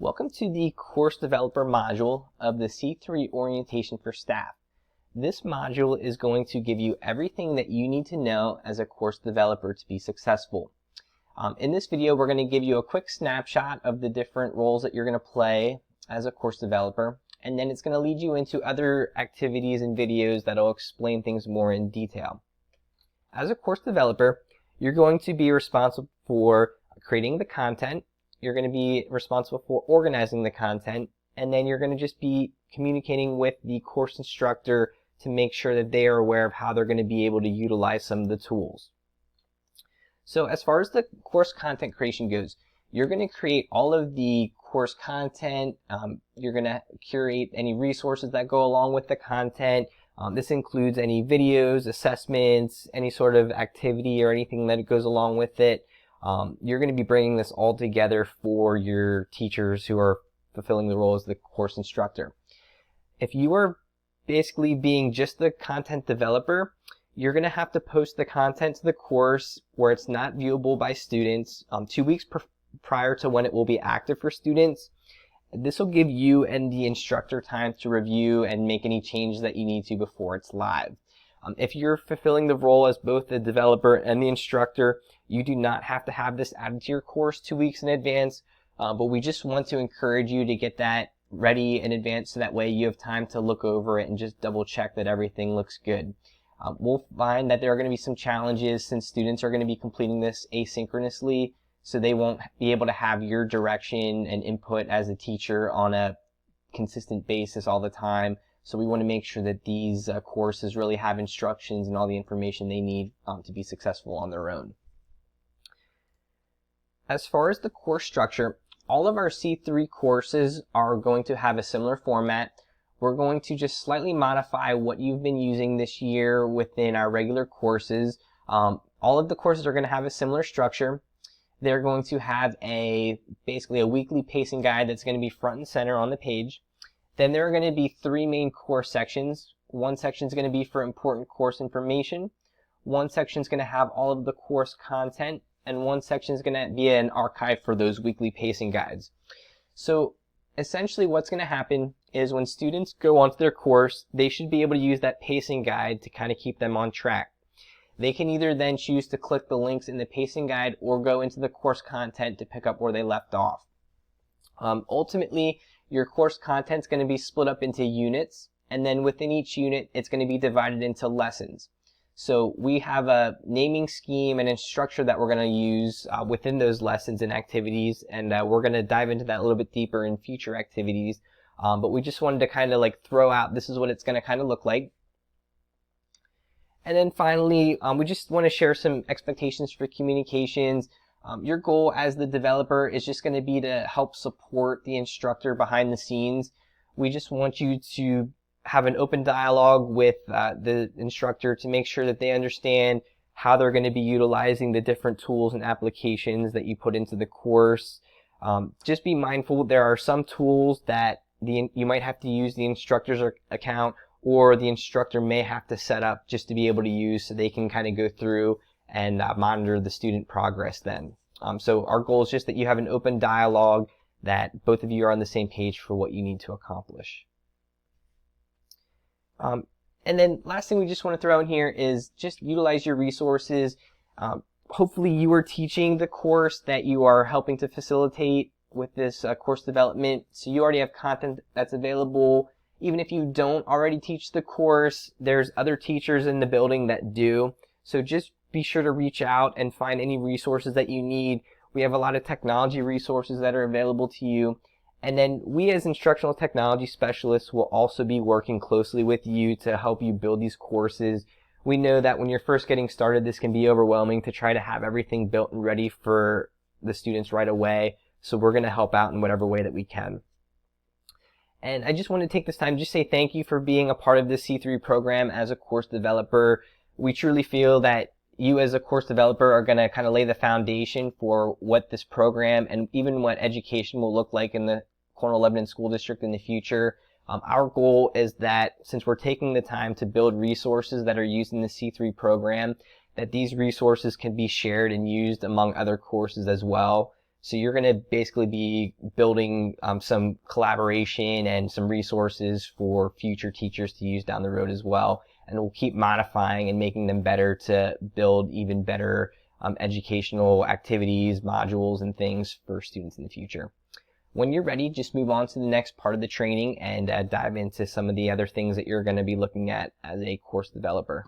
Welcome to the Course Developer module of the C3 Orientation for Staff. This module is going to give you everything that you need to know as a course developer to be successful. In this video, we're going to give you a quick snapshot of the different roles that you're going to play as a course developer, and then it's going to lead you into other activities and videos that will explain things more in detail. As a course developer, you're going to be responsible for creating the content. You're going to be responsible for organizing the content, and then you're going to just be communicating with the course instructor to make sure that they are aware of how they're going to be able to utilize some of the tools. So as far as the course content creation goes, you're going to create all of the course content. You're going to curate any resources that go along with the content. This includes any videos, assessments, any sort of activity or anything that goes along with it. You're going to be bringing this all together for your teachers who are fulfilling the role as the course instructor. If you are basically being just the content developer, you're going to have to post the content to the course where it's not viewable by students 2 weeks prior to when it will be active for students. This will give you and the instructor time to review and make any changes that you need to before it's live. If you're fulfilling the role as both the developer and the instructor, you do not have to have this added to your course 2 weeks in advance, but we just want to encourage you to get that ready in advance so that way you have time to look over it and just double check that everything looks good. We'll find that there are going to be some challenges since students are going to be completing this asynchronously, so they won't be able to have your direction and input as a teacher on a consistent basis all the time. So we want to make sure that these courses really have instructions and all the information they need to be successful on their own. As far as the course structure, all of our C3 courses are going to have a similar format. We're going to just slightly modify what you've been using this year within our regular courses. All of the courses are going to have a similar structure. They're going to have basically a weekly pacing guide that's going to be front and center on the page. Then there are going to be 3 main course sections. One section is going to be for important course information. One section is going to have all of the course content, and one section is going to be an archive for those weekly pacing guides. So essentially what's going to happen is when students go onto their course, they should be able to use that pacing guide to kind of keep them on track. They can either then choose to click the links in the pacing guide or go into the course content to pick up where they left off. Ultimately, your course content is going to be split up into units, and then within each unit, it's going to be divided into lessons. So we have a naming scheme and a structure that we're going to use within those lessons and activities, and we're going to dive into that a little bit deeper in future activities. But we just wanted to kind of like throw out, this is what it's going to kind of look like. And then finally, we just want to share some expectations for communications. Your goal as the developer is just going to be to help support the instructor behind the scenes. We just want you to have an open dialogue with the instructor to make sure that they understand how they're going to be utilizing the different tools and applications that you put into the course. Just be mindful, there are some tools that you might have to use the instructor's account, or the instructor may have to set up just to be able to use so they can kind of go through and monitor the student progress then. So our goal is just that you have an open dialogue, that both of you are on the same page for what you need to accomplish. And then last thing we just want to throw in here is just utilize your resources. Hopefully you are teaching the course that you are helping to facilitate with this course development, so you already have content that's available. Even if you don't already teach the course, there's other teachers in the building that do. So just be sure to reach out and find any resources that you need. We have a lot of technology resources that are available to you. And then we as instructional technology specialists will also be working closely with you to help you build these courses. We know that when you're first getting started, this can be overwhelming to try to have everything built and ready for the students right away. So we're going to help out in whatever way that we can. And I just want to take this time to just say thank you for being a part of this C3 program as a course developer. We truly feel that you as a course developer are going to kind of lay the foundation for what this program and even what education will look like in the Cornwall Lebanon School District in the future. Our goal is that since we're taking the time to build resources that are used in the C3 program, that these resources can be shared and used among other courses as well. So you're going to basically be building some collaboration and some resources for future teachers to use down the road as well. And we'll keep modifying and making them better to build even better educational activities, modules, and things for students in the future. When you're ready, just move on to the next part of the training and dive into some of the other things that you're going to be looking at as a course developer.